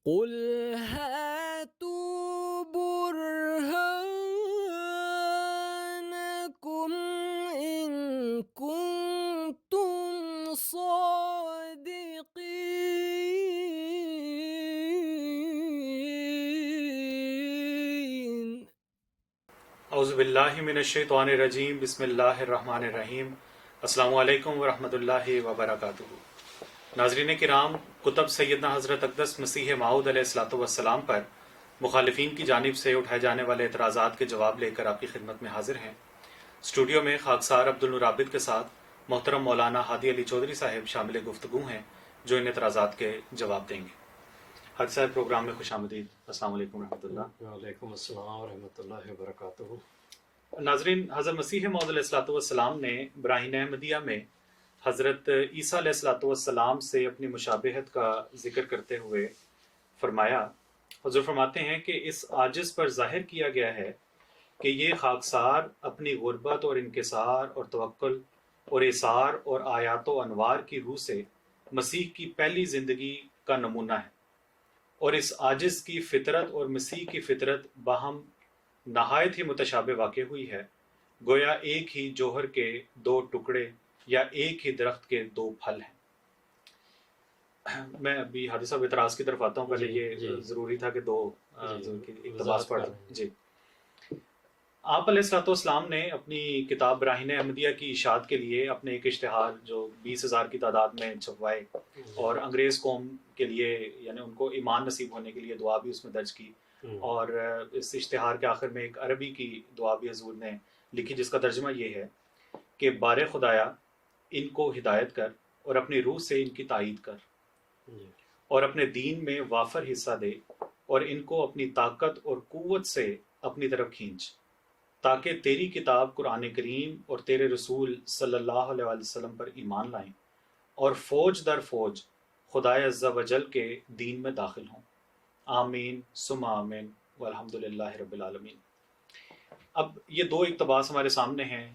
قل هاتوا برهانكم إن كنتم صادقين. اعوذ باللہ من الشیطان الرجیم، بسم اللہ الرحمن الرحیم۔ السلام علیکم ورحمۃ اللہ وبرکاتہ۔ ناظرین کرام، کتب سیدنا حضرت اقدس مسیح موعود علیہ الصلوۃ والسلام پر مخالفین کی جانب سے اٹھائے جانے والے اعتراضات کے جواب لے کر آپ کی خدمت میں حاضر ہیں۔ اسٹوڈیو میں خاکسار عبدالنور عابد کے ساتھ محترم مولانا ہادی علی چودھری صاحب شامل گفتگو ہیں، جو ان اعتراضات کے جواب دیں گے۔ حاج صاحب، پروگرام میں خوش آمدید۔ السلام علیکم ورحمۃ اللہ۔ وعلیکم السلام ورحمۃ اللہ وبرکاتہ۔ ناظرین، حضرت مسیح موعود علیہ الصلوۃ والسلام نے براہین احمدیہ میں حضرت عیسیٰ علیہ الصلوۃ والسلام سے اپنی مشابہت کا ذکر کرتے ہوئے فرمایا، حضور فرماتے ہیں کہ اس عاجز پر ظاہر کیا گیا ہے کہ یہ خاکسار اپنی غربت اور انکسار اور توکل اور ایثار اور آیات و انوار کی روح سے مسیح کی پہلی زندگی کا نمونہ ہے، اور اس عاجز کی فطرت اور مسیح کی فطرت باہم نہایت ہی متشابہ واقع ہوئی ہے، گویا ایک ہی جوہر کے دو ٹکڑے یا ایک ہی درخت کے دو پھل ہیں۔ میں ابھی حادی صاحب اعتراض کی طرف آتا ہوں، پہلے یہ ضروری تھا کہ دو اقتباس پڑھ لیں۔ جی، آپ علیہ الصلوۃ والسلام نے اپنی کتاب براہین احمدیہ کی اشاعت کے لیے اپنے ایک اشتہار جو 20,000 کی تعداد میں چھپوائے، اور انگریز قوم کے لیے یعنی ان کو ایمان نصیب ہونے کے لیے دعا بھی اس میں درج کی، اور اس اشتہار کے آخر میں ایک عربی کی دعا بھی حضور نے لکھی، جس کا ترجمہ یہ ہے کہ بار خدایا ان کو ہدایت کر اور اپنی روح سے ان کی تائید کر، اور اپنے دین میں وافر حصہ دے، اور ان کو اپنی طاقت اور قوت سے اپنی طرف کھینچ، تاکہ تیری کتاب قرآن کریم اور تیرے رسول صلی اللہ علیہ وسلم پر ایمان لائیں، اور فوج در فوج خدائے عز و جل کے دین میں داخل ہوں۔ آمین ثم آمین والحمد للہ رب العالمین۔ اب یہ دو اقتباس ہمارے سامنے ہیں،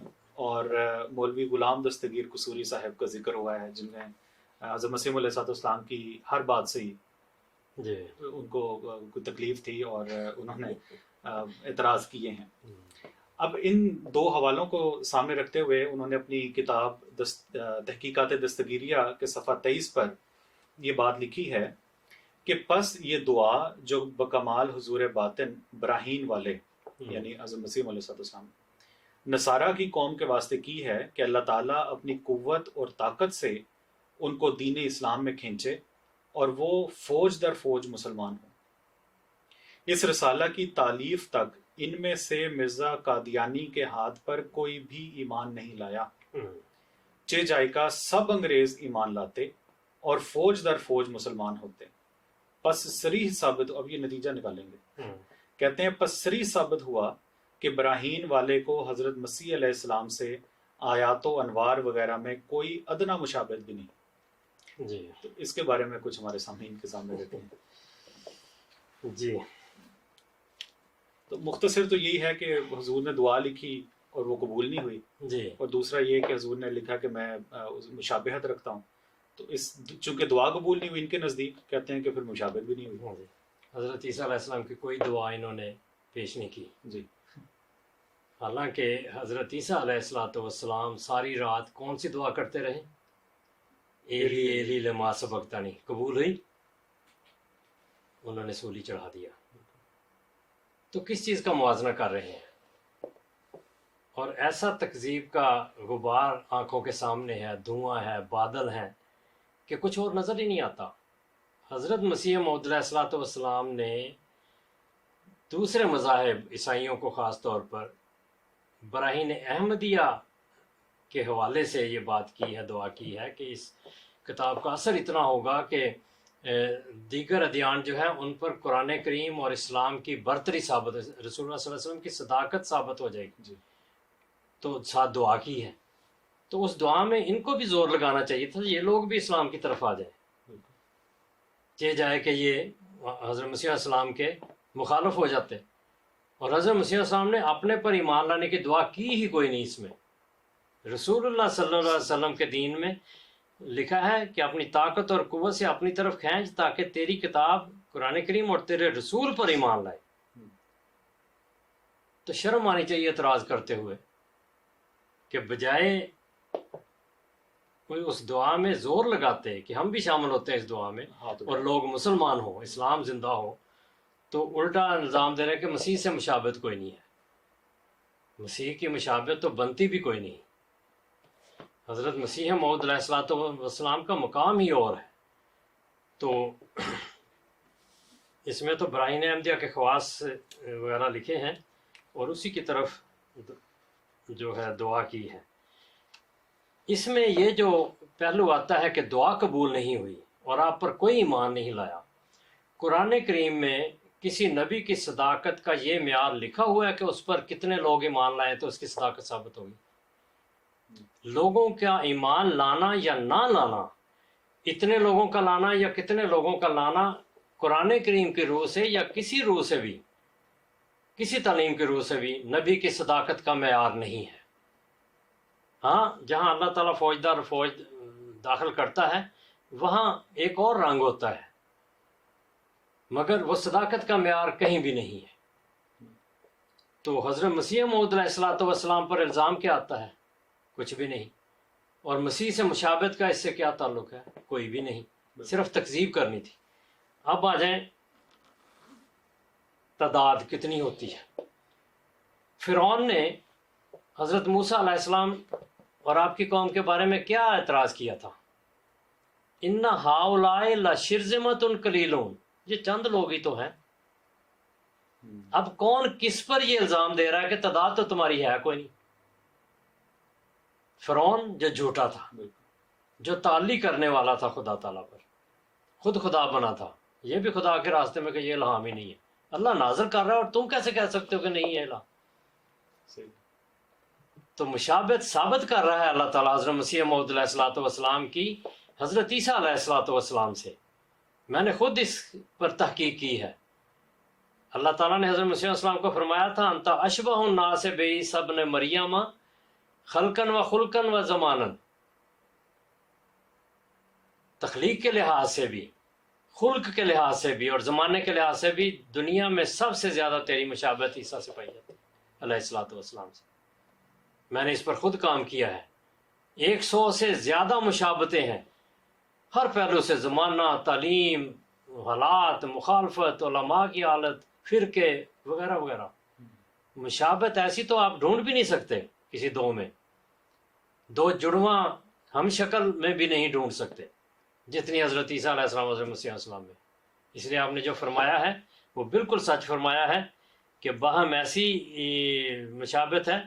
اور مولوی غلام دستگیر قصوری صاحب کا ذکر ہوا ہے، جن میں حضرت مسیح علیہ السلام کی ہر بات سے ہی ان کو کوئی تکلیف تھی اور انہوں نے اعتراض کیے ہیں۔ اب ان دو حوالوں کو سامنے رکھتے ہوئے انہوں نے اپنی کتاب تحقیقات دستگیریہ کے صفحہ 23 پر یہ بات لکھی ہے کہ پس یہ دعا جو بکمال حضور باطن براہین والے یعنی حضرت مسیح علیہ السلام نصارہ کی قوم کے واسطے کی ہے کہ اللہ تعالیٰ اپنی قوت اور طاقت سے ان کو دین اسلام میں کھینچے اور وہ فوج در فوج مسلمان ہوں۔ اس رسالہ کی تالیف تک ان میں سے مرزا قادیانی کے ہاتھ پر کوئی بھی ایمان نہیں لایا، چہ جائے کا سب انگریز ایمان لاتے اور فوج در فوج مسلمان ہوتے۔ پس صریح ثابت، اب یہ نتیجہ نکالیں گے، کہتے ہیں پس صریح ثابت ہوا کہ براہین والے کو حضرت مسیح علیہ السلام سے آیات و انوار وغیرہ میں کوئی ادنا مشابہت بھی نہیں۔ جی، تو اس کے بارے میں کچھ ہمارے سامعین کے سامنے رکھیں۔ جی، تو مختصر تو یہی ہے کہ حضور نے دعا لکھی اور وہ قبول نہیں ہوئی، جی، اور دوسرا یہ کہ حضور نے لکھا کہ میں مشابہت رکھتا ہوں، تو اس چونکہ دعا قبول نہیں ہوئی ان کے نزدیک، کہتے ہیں کہ پھر مشابہت بھی نہیں ہوئی۔ حضرت عیسیٰ علیہ السلام کی کوئی دعا انہوں نے پیش نہیں کی، جی، حالانکہ حضرت عیسیٰ علیہ السلام ساری رات کون سی دعا کرتے رہے؟ ایلی ایلی لما سبقتنی، قبول ہوئی؟ انہوں نے سولی چڑھا دیا۔ تو کس چیز کا موازنہ کر رہے ہیں؟ اور ایسا تکذیب کا غبار آنکھوں کے سامنے ہے، دھواں ہے، بادل ہیں، کہ کچھ اور نظر ہی نہیں آتا۔ حضرت مسیح موعود علیہ السلام نے دوسرے مذاہب عیسائیوں کو خاص طور پر براہین احمدیہ کے حوالے سے یہ بات کی ہے، دعا کی ہے کہ اس کتاب کا اثر اتنا ہوگا کہ دیگر ادیان جو ہیں ان پر قرآن کریم اور اسلام کی برتری ثابت، رسول اللہ صلی اللہ علیہ وسلم کی صداقت ثابت ہو جائے گی۔ جی، تو ساتھ دعا کی ہے، تو اس دعا میں ان کو بھی زور لگانا چاہیے تھا، یہ لوگ بھی اسلام کی طرف آ جائیں، چہ جائے کہ یہ حضرت مسیح علیہ السلام کے مخالف ہو جاتے۔ اور حضرت مسیح علیہ السلام نے اپنے پر ایمان لانے کی دعا کی ہی کوئی نہیں اس میں۔ رسول اللہ صلی اللہ علیہ وسلم کے دین میں لکھا ہے کہ اپنی طاقت اور قوت سے اپنی طرف کھینچ تاکہ تیری کتاب قرآن کریم اور تیرے رسول پر ایمان لائے، تو شرم آنی چاہیے اعتراض کرتے ہوئے کہ بجائے کوئی اس دعا میں زور لگاتے کہ ہم بھی شامل ہوتے ہیں اس دعا میں اور لوگ مسلمان ہو، اسلام زندہ ہو، تو الٹا الزام دے رہے کہ مسیح سے مشابہت کوئی نہیں ہے۔ مسیح کی مشابہت تو بنتی بھی کوئی نہیں۔ حضرت مسیح موعود علیہ الصلوۃ والسلام کا مقام ہی اور ہے۔ تو اس میں تو براہین احمدیہ کے خواص وغیرہ لکھے ہیں اور اسی کی طرف جو ہے دعا کی ہے۔ اس میں یہ جو پہلو آتا ہے کہ دعا قبول نہیں ہوئی اور آپ پر کوئی ایمان نہیں لایا، قرآن کریم میں کسی نبی کی صداقت کا یہ معیار لکھا ہوا ہے کہ اس پر کتنے لوگ ایمان لائیں تو اس کی صداقت ثابت ہوگی؟ لوگوں کا ایمان لانا یا نہ لانا، اتنے لوگوں کا لانا یا کتنے لوگوں کا لانا، قرآن کریم کی روح سے یا کسی روح سے بھی، کسی تعلیم کی روح سے بھی نبی کی صداقت کا معیار نہیں ہے۔ ہاں، جہاں اللہ تعالیٰ فوجدار فوج داخل کرتا ہے وہاں ایک اور رنگ ہوتا ہے، مگر وہ صداقت کا معیار کہیں بھی نہیں ہے۔ تو حضرت مسیح موعود علیہ الصلوۃ والسلام پر الزام کیا آتا ہے؟ کچھ بھی نہیں۔ اور مسیح سے مشابہت کا اس سے کیا تعلق ہے؟ کوئی بھی نہیں، صرف تکذیب کرنی تھی۔ اب آ جائیں تعداد کتنی ہوتی ہے۔ فرعون نے حضرت موسیٰ علیہ السلام اور آپ کی قوم کے بارے میں کیا اعتراض کیا تھا؟ ان ہؤلاء لشرذمۃ قلیلون، یہ چند لوگ ہی تو ہیں۔ اب کون کس پر یہ الزام دے رہا ہے کہ تعداد تو تمہاری ہے کوئی نہیں؟ فرعون جو جھوٹا تھا، جو تعلی کرنے والا تھا خدا تعالیٰ پر، خود خدا بنا تھا، یہ بھی خدا کے راستے میں کہ یہ الہام ہی نہیں ہے، اللہ نازل کر رہا ہے اور تم کیسے کہہ سکتے ہو کہ نہیں ہے الہام؟ تو مشابہت ثابت کر رہا ہے اللہ تعالیٰ حضرت مسیح موعود علیہ الصلوۃ والسلام کی حضرت عیسیٰ علیہ الصلوۃ والسلام سے۔ میں نے خود اس پر تحقیق کی ہے۔ اللہ تعالیٰ نے حضرت مسیح علیہ السلام کو فرمایا تھا انت اشبہ الناس بعیسی ابن مریم خلقا و خلقا و زمانا، تخلیق کے لحاظ سے بھی، خلق کے لحاظ سے بھی اور زمانے کے لحاظ سے بھی دنیا میں سب سے زیادہ تیری مشابہت عیسیٰ سے پائی جاتی ہے علیہ الصلوۃ والسلام سے۔ میں نے اس پر خود کام کیا ہے۔ 100 سے زیادہ مشابہتیں ہیں، ہر پہلو سے، زمانہ، تعلیم، حالات، مخالفت، علماء کی حالت، فرقے وغیرہ وغیرہ۔ مشابہت ایسی تو آپ ڈھونڈ بھی نہیں سکتے کسی دو میں، دو جڑواں ہم شکل میں بھی نہیں ڈھونڈ سکتے جتنی حضرت عیسیٰ علیہ السلام حضرت مسیح علیہ السلام میں۔ اس لیے آپ نے جو فرمایا ہے وہ بالکل سچ فرمایا ہے کہ باہم ایسی مشابہت ہے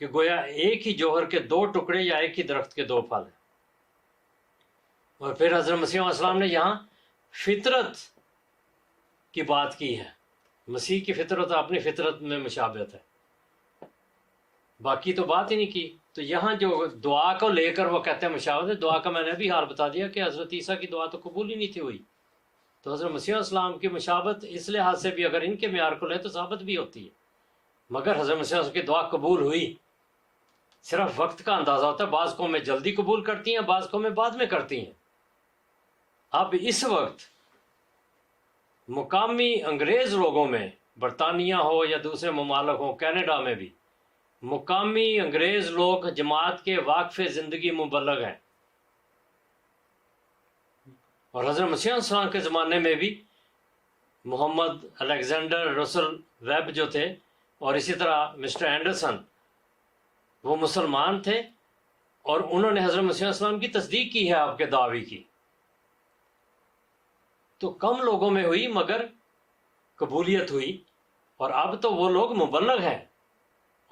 کہ گویا ایک ہی جوہر کے دو ٹکڑے یا ایک ہی درخت کے دو پھل ہیں۔ اور پھر حضرت مسیح علیہ السلام نے یہاں فطرت کی بات کی ہے، مسیح کی فطرت اپنی فطرت میں مشابہت ہے، باقی تو بات ہی نہیں کی۔ تو یہاں جو دعا کو لے کر وہ کہتے ہیں مشابہت ہے، دعا کا میں نے بھی حال بتا دیا کہ حضرت عیسیٰ کی دعا تو قبول ہی نہیں تھی ہوئی، تو حضرت مسیح علیہ السلام کی مشابہت اس لحاظ سے بھی اگر ان کے معیار کو لے تو ثابت بھی ہوتی ہے، مگر حضرت مسیح علیہ السلام کی دعا قبول ہوئی۔ صرف وقت کا اندازہ ہوتا ہے، بعض قومیں جلدی قبول کرتی ہیں، بعض قومیں بعد میں کرتی ہیں۔ اب اس وقت مقامی انگریز لوگوں میں، برطانیہ ہو یا دوسرے ممالک ہوں، کینیڈا میں بھی مقامی انگریز لوگ جماعت کے واقف زندگی مبلغ ہیں، اور حضرت مسیح علیہ السلام کے زمانے میں بھی محمد الیگزینڈر رسل ویب جو تھے اور اسی طرح مسٹر اینڈرسن، وہ مسلمان تھے اور انہوں نے حضرت مسیح علیہ السلام کی تصدیق کی ہے آپ کے دعوی کی۔ تو کم لوگوں میں ہوئی مگر قبولیت ہوئی، اور اب تو وہ لوگ مبلغ ہیں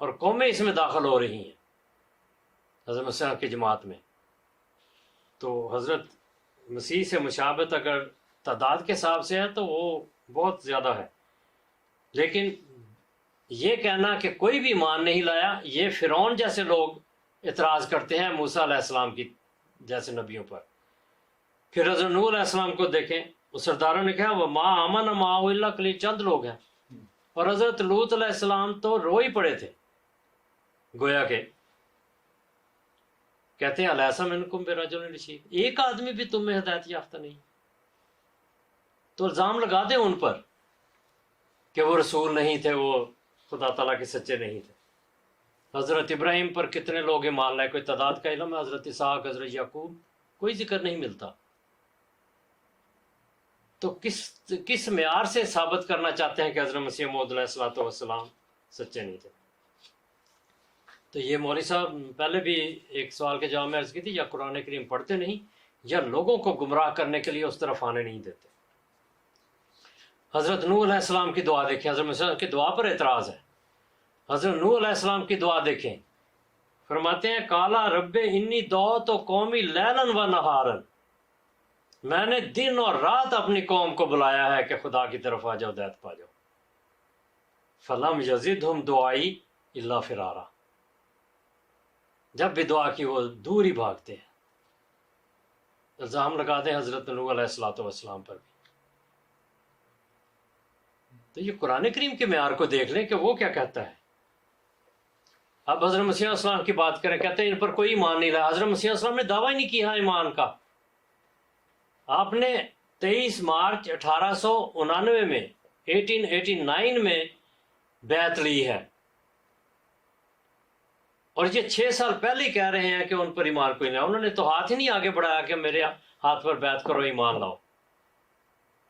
اور قومیں اس میں داخل ہو رہی ہیں حضرت مسیح کی جماعت میں۔ تو حضرت مسیح سے مشابہت اگر تعداد کے حساب سے ہے تو وہ بہت زیادہ ہے، لیکن یہ کہنا کہ کوئی بھی ایمان نہیں لایا، یہ فرعون جیسے لوگ اعتراض کرتے ہیں موسیٰ علیہ السلام کی جیسے نبیوں پر۔ پھر حضرت نوح علیہ السلام کو دیکھیں، اس سرداروں نے کہا وہ ما آمن معہ الا قلیل، چند لوگ ہیں، اور حضرت لوط علیہ السلام تو رو ہی پڑے تھے، گویا کہ کہتے ہیں الیس منکم برجل رشید، ایک آدمی بھی تم میں ہدایت یافتہ نہیں۔ تو الزام لگا دیں ان پر کہ وہ رسول نہیں تھے، وہ خدا تعالیٰ کے سچے نہیں تھے۔ حضرت ابراہیم پر کتنے لوگ ایمان لائے، کوئی تعداد کا علم ہے؟ حضرت اسحاق، حضرت یعقوب، کوئی ذکر نہیں ملتا۔ تو کس معیار سے ثابت کرنا چاہتے ہیں کہ حضرت مسیح موعود علیہ الصلوۃ والسلام سچے نہیں تھے؟ تو یہ مولوی صاحب پہلے بھی ایک سوال کے جواب میں عرض کی تھی، یا قرآن کریم پڑھتے نہیں یا لوگوں کو گمراہ کرنے کے لیے اس طرف آنے نہیں دیتے۔ حضرت نوح علیہ السلام کی دعا دیکھیں، حضرت مسیح کی دعا پر اعتراض ہے۔ حضرت نوح علیہ السلام کی دعا دیکھیں، فرماتے ہیں کالا رب انی دعوت قومی لیلاً و نہاراً، میں نے دن اور رات اپنی قوم کو بلایا ہے کہ خدا کی طرف آ جاؤ، ہدایت پا جاؤ۔ فلم یزدہم دعائی الا فرارا، جب بھی دعا کی وہ دور ہی بھاگتے ہیں۔ الزام لگا دیں حضرت نوح علیہ الصلوۃ والسلام پر بھی۔ تو یہ قرآن کریم کے معیار کو دیکھ لیں کہ وہ کیا کہتا ہے۔ اب حضرت مسیح علیہ السلام کی بات کریں، کہتے ہیں ان پر کوئی ایمان نہیں لایا۔ حضرت مسیح علیہ السلام نے دعویٰ ہی نہیں کیا ایمان کا۔ آپ نے 23 مارچ 1899 میں 1889 میں بیعت لی ہے، اور یہ 6 سال پہلے ہی کہہ رہے ہیں کہ ان پر ایمان کوئی نہیں لایا۔ انہوں نے تو ہاتھ ہی نہیں آگے بڑھایا کہ میرے ہاتھ پر بیعت کرو، ایمان لاؤ۔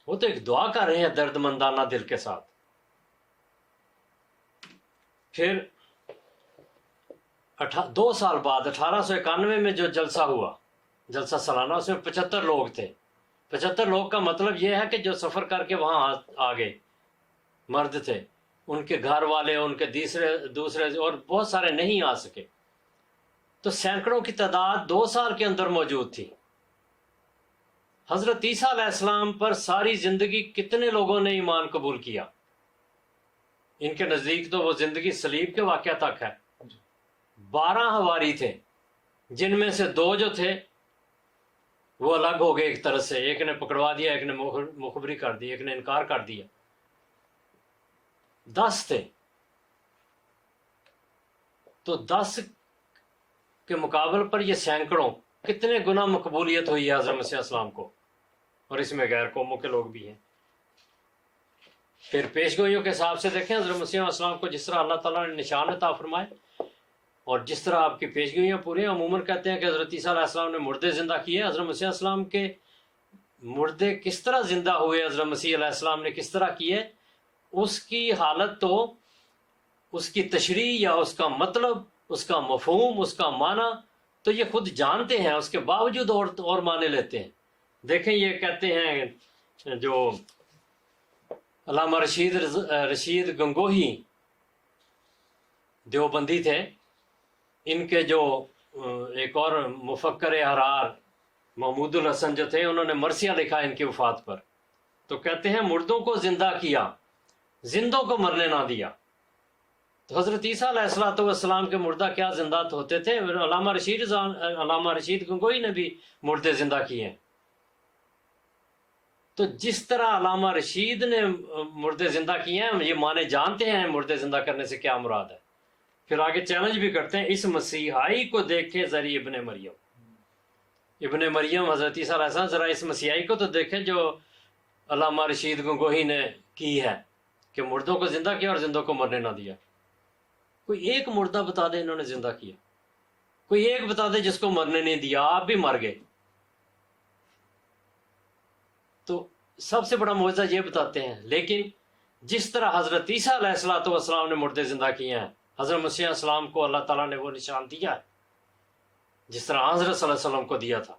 وہ تو ایک دعا کر رہے ہیں درد مندانہ دل کے ساتھ۔ پھر 2 سال بعد 1891 میں جو جلسہ ہوا، جلسہ سالانہ، اس میں 75 لوگ تھے۔ 75 لوگ کا مطلب یہ ہے کہ جو سفر کر کے وہاں آ گئے، مرد تھے، ان کے گھر والے، ان کے دوسرے اور بہت سارے نہیں آ سکے۔ تو سینکڑوں کی تعداد 2 سال کے اندر موجود تھی۔ حضرت عیسیٰ علیہ السلام پر ساری زندگی کتنے لوگوں نے ایمان قبول کیا؟ ان کے نزدیک تو وہ زندگی صلیب کے واقعہ تک ہے۔ 12 حواری تھے، جن میں سے 2 جو تھے وہ الگ ہو گئے ایک طرح سے، ایک نے پکڑوا دیا، ایک نے مخبری کر دی، ایک نے انکار کر دیا۔ 10 تھے، تو 10 کے مقابل پر یہ سینکڑوں، کتنے گنا مقبولیت ہوئی ہے حضرت مسیح السلام کو، اور اس میں غیر قوموں کے لوگ بھی ہیں۔ پھر پیش گوئیوں کے حساب سے دیکھیں، حضرت مسیح السلام کو جس طرح اللہ تعالیٰ نے نشان عطا فرمائے اور جس طرح آپ کی پیش گوئیاں پوری، عموماً کہتے ہیں کہ حضرت عیسیٰ علیہ السلام نے مردے زندہ کیے۔ حضرت مسیح السلام کے مردے کس طرح زندہ ہوئے، حضرت مسیح علیہ السلام نے کس طرح کیے، اس کی حالت تو اس کی تشریح یا اس کا مطلب، اس کا مفہوم، اس کا معنی تو یہ خود جانتے ہیں، اس کے باوجود اور معنی لیتے ہیں۔ دیکھیں یہ کہتے ہیں جو علامہ رشید گنگوہی دیوبندی تھے، ان کے جو ایک اور مفکر احرار محمود الحسن جو تھے، انہوں نے مرثیہ لکھا ان کی وفات پر، تو کہتے ہیں مردوں کو زندہ کیا، زندوں کو مرنے نہ دیا۔ تو حضرت عیسیٰ علیہ السلام کے مردہ کیا زندہ ہوتے تھے؟ علامہ رشید گنگوہی نے بھی مردے زندہ کیے ہیں۔ تو جس طرح علامہ رشید نے مردے زندہ کیے ہیں، یہ معنی جانتے ہیں مردے زندہ کرنے سے کیا مراد ہے۔ پھر آگے چیلنج بھی کرتے ہیں، اس مسیحائی کو دیکھے ذریعہ ابن مریم حضرت عیسیٰ علیہ السلام، ذرا اس مسیحائی کو تو دیکھیں جو علامہ رشید گنگوہی نے کی ہے کہ مردوں کو زندہ کیا اور زندوں کو مرنے نہ دیا۔ کوئی ایک مردہ بتا دے انہوں نے زندہ کیا، کوئی ایک بتا دے جس کو مرنے نہیں دیا، آپ بھی مر گئے۔ تو سب سے بڑا معجزہ یہ بتاتے ہیں۔ لیکن جس طرح حضرت عیسیٰ علیہ السلام نے مردے زندہ کیے ہیں، حضرت مسیح علیہ السلام کو اللہ تعالیٰ نے وہ نشان دیا ہے جس طرح حضرت صلی اللہ علیہ وسلم کو دیا تھا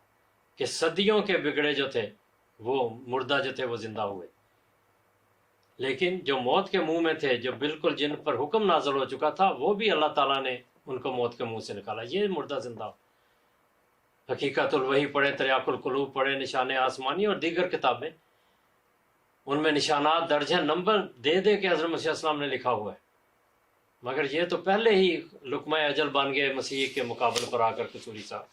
کہ صدیوں کے بگڑے جو تھے، وہ مردہ جو تھے وہ زندہ ہوئے۔ لیکن جو موت کے منہ میں تھے، جو بالکل جن پر حکم نازل ہو چکا تھا، وہ بھی اللہ تعالیٰ نے ان کو موت کے منہ سے نکالا۔ یہ مردہ زندہ۔ حقیقت الوحی پڑھیں، تریاق القلوب پڑھیں، نشان آسمانی اور دیگر کتابیں، ان میں نشانات درج ہیں، نمبر دے دے کے حضرت مسیح السلام نے لکھا ہوا ہے۔ مگر یہ تو پہلے ہی لقمہ اجل بن گئے مسیح کے مقابلے پر آ کر قصوری صاحب۔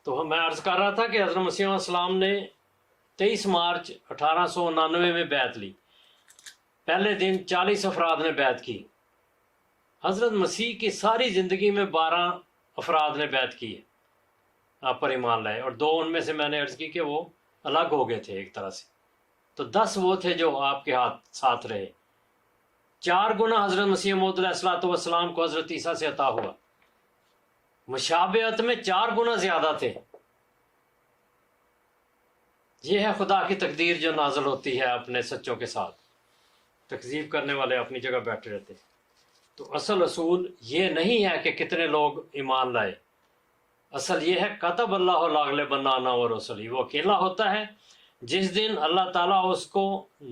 تو میں عرض کر رہا تھا کہ حضرت مسیح علیہ السلام نے 23 مارچ 1899 میں بیعت لی۔ پہلے دن 40 افراد نے بیعت کی۔ حضرت مسیح کی ساری زندگی میں 12 افراد نے بیعت کی ہے، آپ پر ایمان لائے، اور 2 ان میں سے میں نے عرض کی کہ وہ الگ ہو گئے تھے ایک طرح سے، تو 10 وہ تھے جو آپ کے ساتھ رہے۔ 4 گنا حضرت مسیح موعود علیہ الصلوۃ والسلام کو حضرت عیسیٰ سے عطا ہوا، مشابہت میں 4 گنا زیادہ تھے۔ یہ ہے خدا کی تقدیر جو نازل ہوتی ہے اپنے سچوں کے ساتھ، تکذیب کرنے والے اپنی جگہ بیٹھے رہتے۔ تو اصل اصول یہ نہیں ہے کہ کتنے لوگ ایمان لائے، اصل یہ ہے کتب اللہ لاغلبن انا ورسلی، وہ اکیلا ہوتا ہے۔ جس دن اللہ تعالیٰ اس کو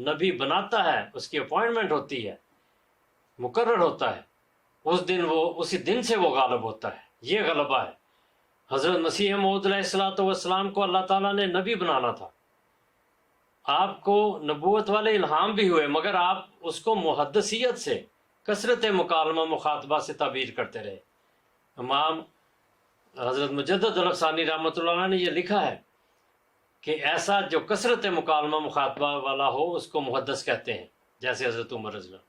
نبی بناتا ہے، اس کی اپوائنٹمنٹ ہوتی ہے، مقرر ہوتا ہے، اس دن اسی دن سے وہ غالب ہوتا ہے۔ یہ غلبہ ہے۔ حضرت مسیح موعود علیہ الصلوۃ والسلام کو اللہ تعالیٰ نے نبی بنانا تھا، آپ کو نبوت والے الہام بھی ہوئے، مگر آپ اس کو محدثیت سے، کثرت مکالمہ مخاطبہ سے تعبیر کرتے رہے۔ امام حضرت مجدد الافسانی رحمۃ اللہ علیہ نے یہ لکھا ہے کہ ایسا جو کثرت مکالمہ مخاطبہ والا ہو اس کو محدث کہتے ہیں، جیسے حضرت عمر رضی اللہ۔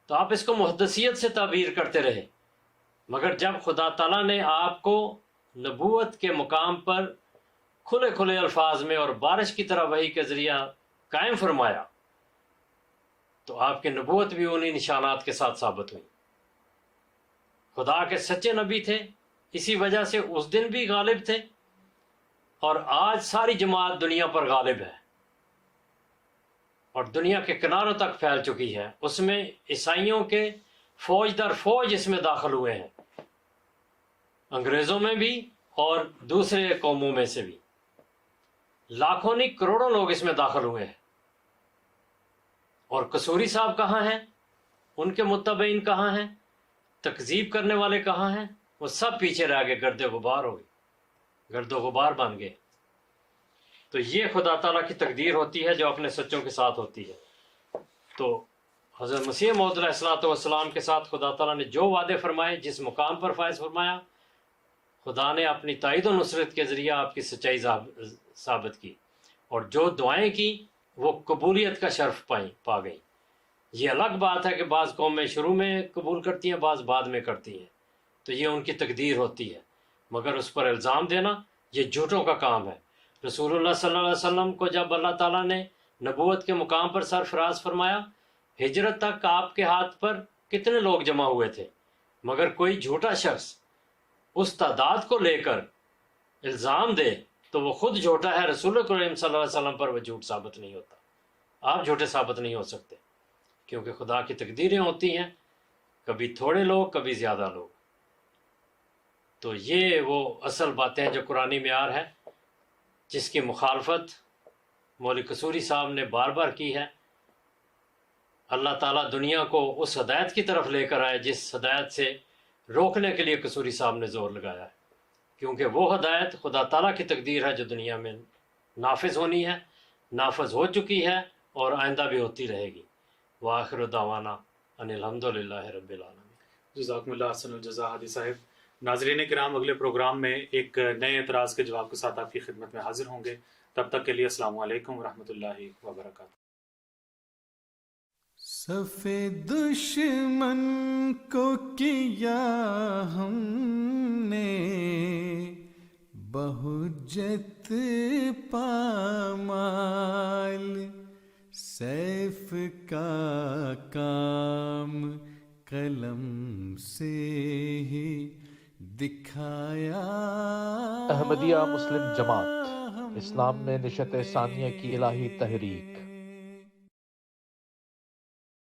تو آپ اس کو محدثیت سے تعبیر کرتے رہے، مگر جب خدا تعالیٰ نے آپ کو نبوت کے مقام پر کھلے کھلے الفاظ میں اور بارش کی طرح وحی کے ذریعہ قائم فرمایا، تو آپ کی نبوت بھی انہی نشانات کے ساتھ ثابت ہوئی۔ خدا کے سچے نبی تھے، اسی وجہ سے اس دن بھی غالب تھے، اور آج ساری جماعت دنیا پر غالب ہے اور دنیا کے کناروں تک پھیل چکی ہے۔ اس میں عیسائیوں کے فوج در فوج اس میں داخل ہوئے ہیں، انگریزوں میں بھی اور دوسرے قوموں میں سے بھی لاکھوں نہیں کروڑوں لوگ اس میں داخل ہوئے ہیں۔ اور قصوری صاحب کہاں ہیں؟ ان کے متبعین کہاں ہیں؟ تکذیب کرنے والے کہاں ہیں؟ وہ سب پیچھے رہ گئے، گرد غبار ہو گئے، گرد و غبار بن گئے۔ تو یہ خدا تعالیٰ کی تقدیر ہوتی ہے جو اپنے سچوں کے ساتھ ہوتی ہے۔ تو حضرت مسیح موعود علیہ الصلوۃ والسلام کے ساتھ خدا تعالیٰ نے جو وعدے فرمائے، جس مقام پر فائز فرمایا، خدا نے اپنی تائید و نصرت کے ذریعہ آپ کی سچائی ثابت کی، اور جو دعائیں کی وہ قبولیت کا شرف پا گئیں۔ یہ الگ بات ہے کہ بعض قومیں شروع میں قبول کرتی ہیں، بعض بعد میں کرتی ہیں، تو یہ ان کی تقدیر ہوتی ہے، مگر اس پر الزام دینا یہ جھوٹوں کا کام ہے۔ رسول اللہ صلی اللہ علیہ وسلم کو جب اللہ تعالیٰ نے نبوت کے مقام پر سرفراز فرمایا، ہجرت تک آپ کے ہاتھ پر کتنے لوگ جمع ہوئے تھے، مگر کوئی جھوٹا شخص اس تعداد کو لے کر الزام دے تو وہ خود جھوٹا ہے، رسول کریم صلی اللہ علیہ وسلم پر وہ جھوٹ ثابت نہیں ہوتا۔ آپ جھوٹے ثابت نہیں ہو سکتے، کیونکہ خدا کی تقدیریں ہوتی ہیں، کبھی تھوڑے لوگ کبھی زیادہ لوگ۔ تو یہ وہ اصل باتیں ہیں جو قرآنی معیار ہے، جس کی مخالفت مولوی قصوری صاحب نے بار بار کی ہے۔ اللہ تعالیٰ دنیا کو اس ہدایت کی طرف لے کر آئے جس ہدایت سے روکنے کے لیے قصوری صاحب نے زور لگایا ہے، کیونکہ وہ ہدایت خدا تعالیٰ کی تقدیر ہے جو دنیا میں نافذ ہونی ہے، نافذ ہو چکی ہے اور آئندہ بھی ہوتی رہے گی۔ وآخر دعوانا ان الحمدللہ رب العالمین۔ جزاکم اللہ احسن الجزا حادی صاحب۔ ناظرین کرام، اگلے پروگرام میں ایک نئے اعتراض کے جواب کے ساتھ آپ کی خدمت میں حاضر ہوں گے۔ تب تک کے لیے السلام علیکم ورحمۃ اللہ وبرکاتہ۔ صف دشمن کو کیا ہم نے بہجت پامال، سیف کا کام قلم سے ہی دکھایا۔ احمدیہ مسلم جماعت اسلام میں نشت ثانیہ کی الہی تحریک